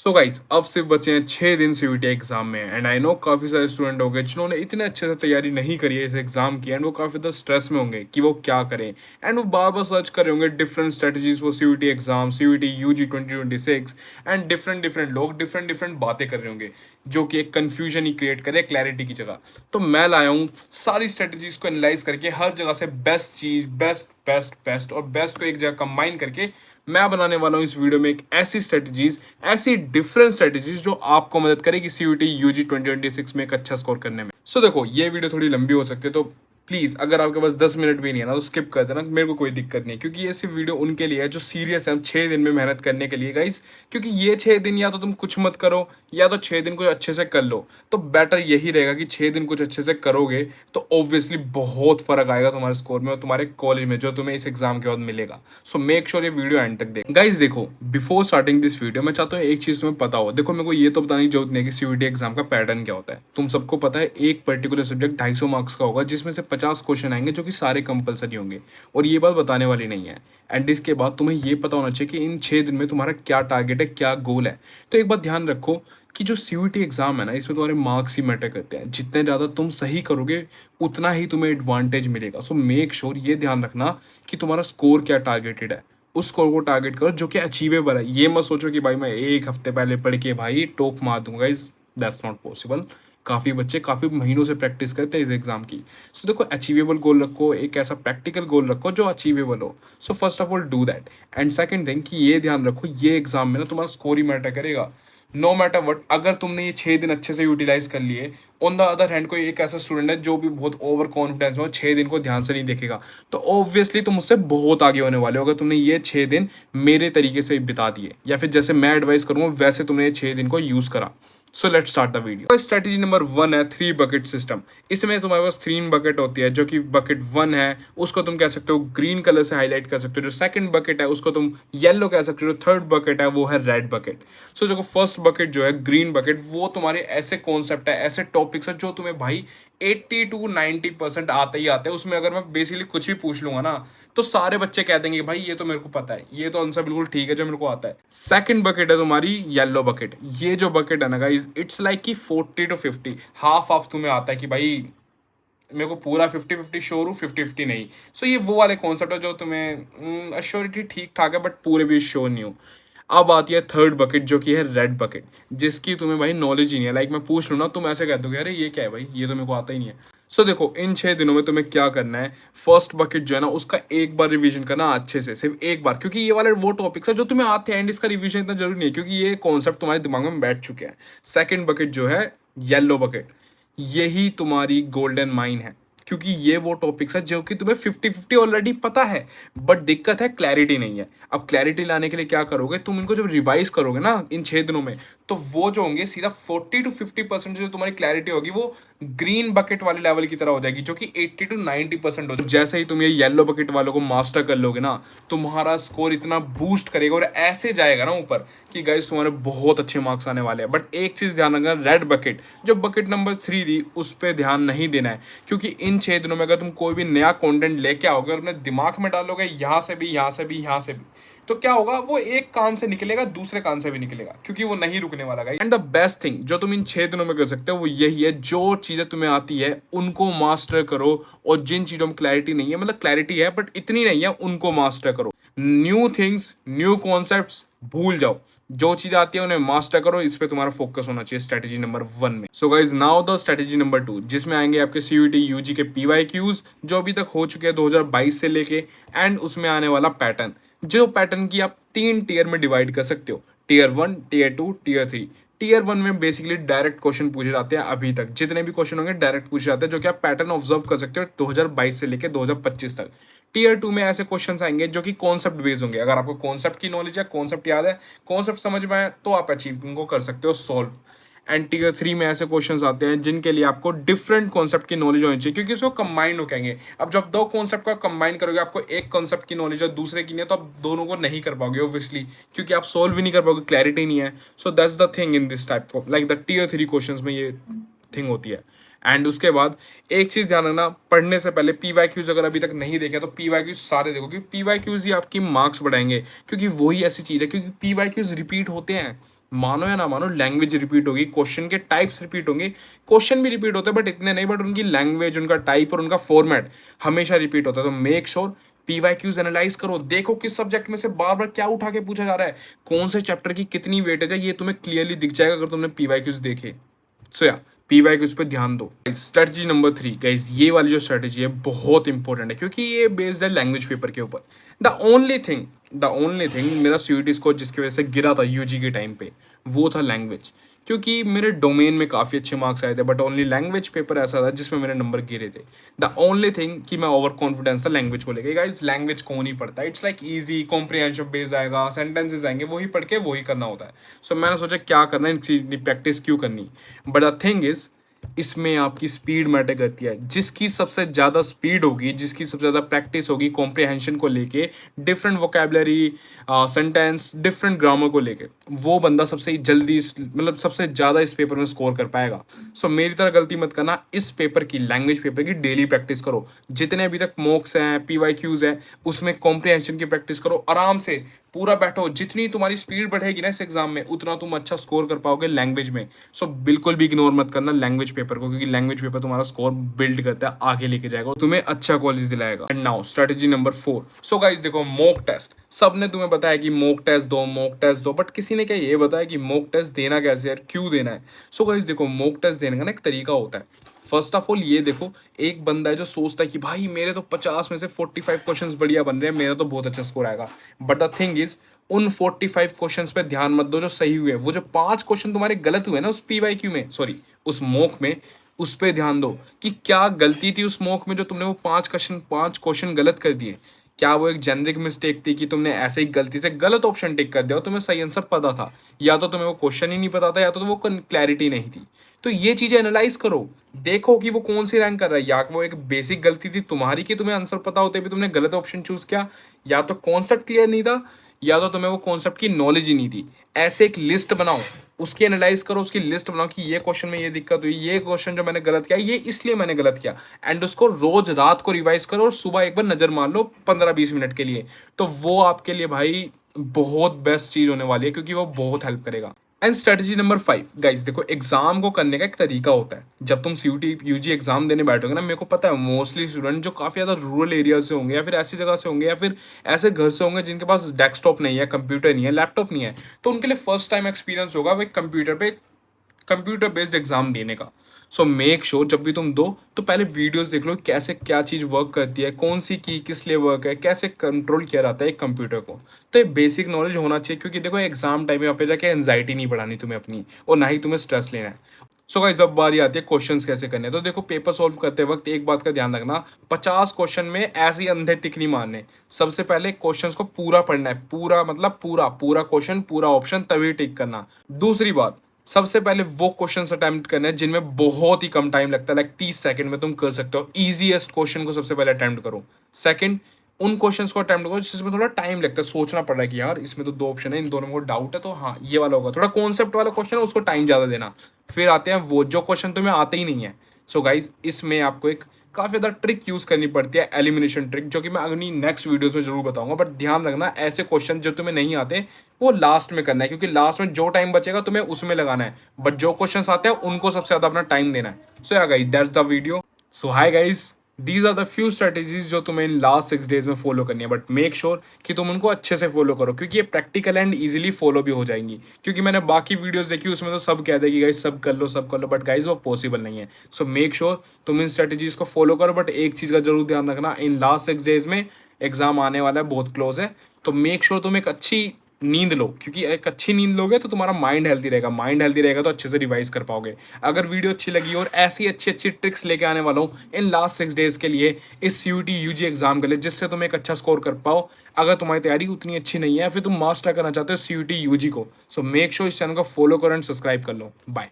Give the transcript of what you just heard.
So guys अब सिर्फ बचे हैं 6 दिन सीयूईटी एग्जाम में एंड आई नो काफ़ी सारे स्टूडेंट होंगे जिन्होंने इतने अच्छे से तैयारी नहीं करी है इस एग्जाम की एंड वो काफ़ी ज़्यादा स्ट्रेस में होंगे कि वो क्या करें एंड वो बार बार सर्च कर रहे होंगे different strategies for CUET exam CUET UG 2026 and different different लोग डिफरेंट डिफरेंट बातें कर रहे होंगे जो कि एक कन्फ्यूजन ही क्रिएट करे क्लैरिटी की जगह। तो मैं लाया हूँ सारी स्ट्रेटजीज को एनालाइज करके हर जगह से बेस्ट चीज़ बेस्ट बेस्ट बेस्ट और बेस्ट को एक जगह कंबाइन करके मैं बनाने वाला हूं इस वीडियो में एक ऐसी स्ट्रेटजीज ऐसी डिफरेंट स्ट्रेटजीज जो आपको मदद करेगी सीयूईटी यूजी 2026 में एक अच्छा स्कोर करने में। सो देखो ये वीडियो थोड़ी लंबी हो सकती है तो प्लीज़ अगर आपके पास 10 मिनट भी नहीं है ना तो स्किप कर देना, मेरे को कोई दिक्कत नहीं है क्योंकि ये सिर्फ वीडियो उनके लिए है जो सीरियस है 6 दिन में मेहनत करने के लिए गाइज। क्योंकि ये 6 दिन या तो तुम कुछ मत करो या तो 6 दिन कुछ अच्छे से कर लो, तो बेटर यही रहेगा कि 6 दिन कुछ अच्छे से करोगे तो ऑब्वियसली बहुत फर्क आएगा तुम्हारे स्कोर में और तुम्हारे कॉलेज में जो तुम्हें इस एग्जाम के बाद मिलेगा। सो मेक श्योर ये वीडियो एंड तक देख गाइज। देखो बिफोर स्टार्टिंग दिस वीडियो मैं चाहता हूँ एक चीज़ तुम्हें पता हो। देखो मेरे को ये तो बताने की जरूरत नहीं है कि सीयूईटी एग्जाम का पैटर्न क्या होता है। तुम सबको पता है एक पर्टिकुलर सब्जेक्ट 250 मार्क्स का होगा जिसमें से 50 क्वेश्चन आएंगे जो कि सारे कंपलसरी होंगे और ये बात बताने वाली नहीं है। एंड इसके बाद तुम्हें ये पता होना चाहिए कि इन 6 दिन में तुम्हारा क्या टारगेट है, क्या गोल है। तो एक बात ध्यान रखो कि जो सीयूईटी एग्जाम है ना इसमें तुम्हारे मार्क्स ही मैटर करते हैं। जितने ज़्यादा तुम सही करोगे उतना ही तुम्हें एडवांटेज मिलेगा। सो मेक श्योर ये ध्यान रखना कि तुम्हारा स्कोर क्या टारगेटेड है, उस स्कोर को टारगेट करो जो कि अचीवेबल है। ये मत सोचो कि भाई मैं एक हफ्ते पहले पढ़ के भाई टॉप मार दूंगा, इज दैट्स नॉट पॉसिबल। काफ़ी बच्चे काफ़ी महीनों से प्रैक्टिस करते हैं इस एग्जाम की। सो देखो अचीवेबल गोल रखो, एक ऐसा प्रैक्टिकल गोल रखो जो अचीवेबल हो। So first of all do that and second thing कि ये ध्यान रखो ये एग्जाम में ना तुम्हारा स्कोर ही मैटर करेगा। No matter what. अगर तुमने ये 6 दिन अच्छे से यूटिलाइज कर लिए, ऑन द अदर हैंड कोई एक ऐसा स्टूडेंट है जो भी बहुत ओवर कॉन्फिडेंस में 6 दिन को ध्यान से नहीं देखेगा, तो ऑब्वियसली तुम उससे बहुत आगे होने वाले हो अगर तुमने ये 6 दिन मेरे तरीके से बिता दिए या फिर जैसे मैं एडवाइस करूंगा वैसे तुमने ये 6 दिन को यूज करा। So let's start the video. Strategy number 1 है 3 बकेट सिस्टम। इसमें तुम्हारे पास 3 बकेट होती है। जो कि बकेट 1 है उसको तुम कह सकते हो ग्रीन कलर से हाईलाइट कर सकते हो, जो सेकंड बकेट है उसको तुम येलो कह सकते हो, जो थर्ड बकेट है वो है रेड बकेट। सो देखो फर्स्ट बकेट जो है ग्रीन बकेट वो तुम्हारे ऐसे कॉन्सेप्ट है ऐसे टॉपिक्स है जो तुम्हें भाई 80 to 90% आते ही आते हैं। उसमें अगर मैं बेसिकली कुछ भी पूछ लूंगा ना तो सारे बच्चे कह देंगे कि भाई ये तो मेरे को पता है, ये तो आंसर बिल्कुल ठीक है जो मेरे को आता है। सेकंड बकेट है तुम्हारी येलो बकेट। ये जो बकेट है ना गाइस इट्स लाइक कि 40 to 50 हाफ हाफ तुम्हें आता है कि भाई मेरे को पूरा 50-50 श्योर हूँ 50-50 नहीं। सो ये वो वाले कॉन्सेप्ट है जो तुम्हें अश्योरिटी ठीक ठाक है बट पूरे भी श्योर नहीं हो। अब आती है थर्ड बकेट जो कि है रेड बकेट, जिसकी तुम्हें भाई नॉलेज ही नहीं है। लाइक मैं पूछ लूँ ना तुम ऐसे कहते हो अरे ये क्या है भाई, ये तो मेरे को आता ही नहीं है। सो देखो इन 6 दिनों में तुम्हें क्या करना है, फर्स्ट बकेट जो है ना उसका एक बार रिवीजन करना अच्छे से, सिर्फ एक बार, क्योंकि ये वाले वो टॉपिक्स है जो तुम्हें आते हैं एंड इसका रिवीजन इतना जरूरी नहीं है क्योंकि ये कॉन्सेप्ट तुम्हारे दिमाग में बैठ चुके हैं। सेकेंड बकेट जो है येलो बकेट, यही तुम्हारी गोल्डन माइन है क्योंकि ये वो टॉपिक्स है जो कि तुम्हें 50-50 ऑलरेडी पता है बट दिक्कत है क्लैरिटी नहीं है। अब क्लैरिटी लाने के लिए क्या करोगे, तुम इनको जब रिवाइज करोगे ना इन 6 दिनों में तो वो जो होंगे सीधा 40 to 50% जो तुम्हारी क्लैरिटी होगी वो ग्रीन बकेट वाले लेवल की तरह हो जाएगी जो कि 80 to 90% हो जाएगी। जैसे ही तुम ये येलो बकेट वालों को मास्टर कर लोगे ना तुम्हारा स्कोर इतना बूस्ट करेगा और ऐसे जाएगा ना ऊपर कि गाइस तुम्हारे बहुत अच्छे मार्क्स आने वाले हैं। बट एक चीज ध्यान रखना, रेड बकेट जो बकेट नंबर 3 थी उस पर ध्यान नहीं देना है क्योंकि इन 6 दिनों में अगर तुम कोई भी नया कंटेंट लेके आओगे और अपने दिमाग में डालोगे यहाँ से भी यहाँ से भी यहाँ से भी, तो क्या होगा वो एक कान से निकलेगा दूसरे कान से भी निकलेगा क्योंकि वो नहीं रुकने वाला guys. And the best thing जो तुम इन 6 दिनों में कर सकते हो वो यही है, जो चीजें तुम्हें आती है उनको मास्टर करो और जिन चीजों में क्लैरिटी नहीं है, मतलब क्लैरिटी है बट इतनी नहीं है, उनको मास्टर करो। न्यू थिंग्स न्यू कॉन्सेप्ट्स भूल जाओ, जो चीज आती है उन्हें मास्टर करो। इस पे तुम्हारा फोकस होना चाहिए स्ट्रेटेजी नंबर 1 में। So guys now the strategy number 2 जिसमें आएंगे आपके सीयूईटी यूजी के पीवाईक्यूज जो अभी तक हो चुके हैं 2022 से लेके, एंड उसमें आने वाला पैटर्न, जो पैटर्न की आप 3 टीयर में डिवाइड कर सकते हो, टीयर 1, टीयर 2, टीयर 3। टीयर 1 में बेसिकली डायरेक्ट क्वेश्चन पूछे जाते हैं, अभी तक जितने भी क्वेश्चन होंगे डायरेक्ट पूछे जाते हैं जो कि आप पैटर्न ऑब्जर्व कर सकते हो 2022 से लेकर 2025 तक। टीयर 2 में ऐसे क्वेश्चंस आएंगे जो कि कॉन्सेप्ट बेस्ड होंगे। अगर आपको कॉन्सेप्ट की नॉलेज है, कॉन्सेप्ट याद है, कॉन्सेप्ट समझ में आए तो आप अचीव को कर सकते हो सॉल्व। एंड टीयर 3 में ऐसे क्वेश्चंस आते हैं जिनके लिए आपको डिफरेंट कॉन्सेप्ट की नॉलेज होनी चाहिए क्योंकि इसको कंबाइन हो कहेंगे। अब जब दो कॉन्सेप्ट का कंबाइन करोगे, आपको एक कॉन्सेप्ट की नॉलेज है दूसरे की नहीं है, तो आप दोनों को नहीं कर पाओगे ऑब्वियसली क्योंकि आप सोल्व ही नहीं कर पाओगे, क्लैरिटी नहीं है। So that's the thing in this type of like the tier 3 questions में ये थिंग होती है। एंड उसके बाद एक चीज ध्यान रखना, पढ़ने से पहले पीवाईक्यूज अगर अभी तक नहीं देखे तो पीवाईक्यूज सारे देखो क्योंकि पीवाईक्यूज ही आपकी मार्क्स बढ़ाएंगे क्योंकि वही ऐसी चीज है, क्योंकि पीवाईक्यूज रिपीट होते हैं मानो या ना मानो लैंग्वेज रिपीट होगी, क्वेश्चन के टाइप्स रिपीट होंगे, क्वेश्चन भी रिपीट होते हैं बट इतने नहीं, बट उनकी लैंग्वेज, उनका टाइप और उनका फॉर्मेट हमेशा रिपीट होता है। तो मेक श्योर पीवाईक्यूज एनालाइज करो, देखो किस सब्जेक्ट में से बार बार क्या उठा के पूछा जा रहा है, कौन से चैप्टर की कितनी वेटेज है, ये तुम्हें क्लियरली दिख जाएगा अगर तुमने पीवाईक्यूज देखे। सो या पीवाईक्यूज पे ध्यान दो। स्ट्रेटजी नंबर 3 गाइस, ये वाली जो स्ट्रेटजी है बहुत इंपॉर्टेंट है क्योंकि ये बेस्ड है लैंग्वेज पेपर के ऊपर। द ओनली थिंग मेरा सीयूईटी स्कोर जिसकी वजह से गिरा था यूजी के टाइम पे, वो था लैंग्वेज। क्योंकि मेरे डोमेन में काफ़ी अच्छे मार्क्स आए थे बट ओनली लैंग्वेज पेपर ऐसा था जिसमें मेरे नंबर गिरे थे। द ओनली थिंग कि मैं ओवर कॉन्फिडेंस था लैंग्वेज को लेके। गाइस लैंग्वेज कौन ही पढ़ता है, it's like easy, comprehension based आएगा, सेंटेंसेस आएंगे, वही पढ़ के वही करना होता है। सो मैंने सोचा क्या करना है, इनकी प्रैक्टिस क्यों करनी। बट द थिंग इज इसमें आपकी स्पीड मैटर करती है। जिसकी सबसे ज़्यादा स्पीड होगी, जिसकी सबसे ज़्यादा प्रैक्टिस होगी कॉम्प्रिहेंशन को लेके, different vocabulary, sentence, different grammar को लेके, वो बंदा सबसे जल्दी मतलब सबसे ज़्यादा इस पेपर में स्कोर कर पाएगा। सो मेरी तरह गलती मत करना, इस पेपर की, लैंग्वेज पेपर की डेली प्रैक्टिस करो। जितने अभी तक मॉक्स हैं, पीवाईक्यूज हैं, उसमें कॉम्प्रिहेंशन की प्रैक्टिस करो, आराम से पूरा बैठो। जितनी तुम्हारी स्पीड बढ़ेगी ना इस एग्जाम में, उतना तुम अच्छा स्कोर कर पाओगे लैंग्वेज में। सो बिल्कुल भी इग्नोर मत करना लैंग्वेज पेपर को, क्योंकि लैंग्वेज पेपर तुम्हारा स्कोर बिल्ड करता है, आगे लेके जाएगा, तुम्हें अच्छा कॉलेज दिलाएगा। And now strategy number 4। So guys देखो, मॉक टेस्ट, सबने तुम्हें बताया कि मॉक टेस्ट दो, मॉक टेस्ट दो, बट किसी ने क्या ये बताया कि मॉक टेस्ट देना कैसे यार, क्यों देना है। सो गाइस देखो, मॉक टेस्ट देने का ना एक तरीका होता है। फर्स्ट ऑफ ऑल ये देखो, एक बंदा है जो सोचता है कि भाई मेरे तो 50 में से 45 क्वेश्चंस बढ़िया बन रहे हैं, मेरा तो बहुत अच्छा स्कोर आएगा। बट द थिंग इज, उन 45 क्वेश्चंस पे ध्यान मत दो जो सही हुए। वो जो 5 क्वेश्चन तुम्हारे गलत हुए ना उस पीवाईक्यू में, सॉरी उस मॉक में, उस पे ध्यान दो कि क्या गलती थी उस मॉक में जो तुमने वो 5 क्वेश्चन गलत कर दिए। क्या वो एक जेनरिक मिस्टेक थी कि तुमने ऐसे ही गलती से गलत ऑप्शन टिक कर दिया और तुम्हें सही आंसर पता था, या तो तुम्हें वो क्वेश्चन ही नहीं पता था, या तो वो क्लैरिटी नहीं थी। तो ये चीजें एनालाइज करो, देखो कि वो कौन सी रैंक कर रहा है। या वो एक बेसिक गलती थी तुम्हारी कि तुम्हें आंसर पता होते भी तुमने गलत ऑप्शन चूज किया, या तो कॉन्सेप्ट क्लियर नहीं था, या तो तुम्हें वो कॉन्सेप्ट की नॉलेज ही नहीं थी। ऐसे एक लिस्ट बनाओ, उसकी एनालाइज करो, उसकी लिस्ट बनाओ कि ये क्वेश्चन में ये दिक्कत हुई, ये क्वेश्चन जो मैंने गलत किया ये इसलिए मैंने गलत किया, एंड उसको रोज रात को रिवाइज करो और सुबह एक बार नजर मार लो 15-20 मिनट के लिए। तो वो आपके लिए भाई बहुत बेस्ट चीज होने वाली है, क्योंकि वो बहुत हेल्प करेगा। एंड स्ट्रेटजी नंबर 5 गाइस देखो, एग्जाम को करने का एक तरीका होता है। जब तुम सीयूटी यूजी एग्जाम देने बैठोगे ना, मेरे को पता है मोस्टली स्टूडेंट जो काफ़ी ज़्यादा रूरल एरिया से होंगे, या फिर ऐसी जगह से होंगे, या फिर ऐसे घर से होंगे जिनके पास डेस्कटॉप नहीं है, कंप्यूटर नहीं है, लैपटॉप नहीं है, तो उनके लिए फर्स्ट टाइम एक्सपीरियंस होगा वो एक कंप्यूटर बेस्ड एग्जाम देने का। सो मेक श्योर जब भी तुम दो तो पहले वीडियोस देख लो कैसे क्या चीज़ वर्क करती है, कौन सी की किस लिए वर्क है, कैसे कंट्रोल किया जाता है एक कंप्यूटर को। तो ये बेसिक नॉलेज होना चाहिए, क्योंकि देखो एग्जाम टाइम में यहाँ पे जाके एंजाइटी नहीं बढ़ानी तुम्हें अपनी, और ना ही तुम्हें स्ट्रेस लेना है। सो गाइस जब बारी आती है क्वेश्चंस कैसे करने हैं, तो देखो पेपर सॉल्व करते वक्त एक बात का ध्यान रखना, 50 क्वेश्चन में ऐसे ही अंधे टिक नहीं मारने। सबसे पहले क्वेश्चंस को पूरा पढ़ना है, पूरा मतलब पूरा पूरा क्वेश्चन, पूरा ऑप्शन, तभी टिक करना। दूसरी बात, सबसे पहले वो क्वेश्चंस अटेम्प्ट करने हैं जिनमें बहुत ही कम टाइम लगता है, लाइक 30 सेकंड में तुम कर सकते हो। इजीएस्ट क्वेश्चन को सबसे पहले अटेम्प्ट करो। सेकंड, उन क्वेश्चंस को अटेम्प्ट करो जिसमें थोड़ा टाइम लगता है, सोचना पड़ रहा है कि यार इसमें तो 2 ऑप्शन है, इन दोनों में डाउट है, तो हाँ ये वाला होगा। थोड़ा कॉन्सेप्ट वाला क्वेश्चन है, उसको टाइम ज़्यादा देना। फिर आते हैं वो जो क्वेश्चन तुम्हें आते ही नहीं है। सो गाइज इसमें आपको एक काफ़ी ज़्यादा ट्रिक यूज़ करनी पड़ती है, एलिमिनेशन ट्रिक, जो कि मैं अगली नेक्स्ट वीडियोस में जरूर बताऊंगा। बट ध्यान रखना ऐसे क्वेश्चन जो तुम्हें नहीं आते वो लास्ट में करना है, क्योंकि लास्ट में जो टाइम बचेगा तुम्हें उसमें लगाना है, बट जो क्वेश्चन आते हैं उनको सबसे ज़्यादा अपना टाइम देना है। So yeah guys that's the video. So hi guys, these are the few strategies जो तुम्हें इन लास्ट 6 डेज में फॉलो करनी है, बट मेक श्योर कि तुम उनको अच्छे से फॉलो करो, क्योंकि ये प्रैक्टिकल एंड इजीली फॉलो भी हो जाएंगी। क्योंकि मैंने बाकी वीडियोस देखी उसमें तो सब कहते हैं कि गाइज सब कर लो सब कर लो, बट गाइज वो पॉसिबल नहीं है। सो मेक श्योर तुम इन स्ट्रेटेजीज को फॉलो करो, बट एक चीज़ का जरूर ध्यान रखना, इन लास्ट 6 डेज में एग्जाम आने वाला है, बहुत क्लोज है। तो मेक श्योर तुम एक अच्छी नींद लो, क्योंकि एक अच्छी नींद लोगे तो तुम्हारा माइंड हेल्दी रहेगा, माइंड हेल्दी रहेगा तो अच्छे से रिवाइज कर पाओगे। अगर वीडियो अच्छी लगी और ऐसी अच्छी अच्छी ट्रिक्स लेके आने वाला हूँ इन लास्ट 6 डेज के लिए इस सीयूटी यूजी एग्जाम के लिए, जिससे तुम एक अच्छा स्कोर कर पाओ। अगर तुम्हारी तैयारी उतनी अच्छी नहीं है, फिर तुम मास्टर करना चाहते हो सीयूटी यूजी को, सो मेक श्योर इस चैनल को फॉलो करो एंड सब्सक्राइब कर लो। बाय।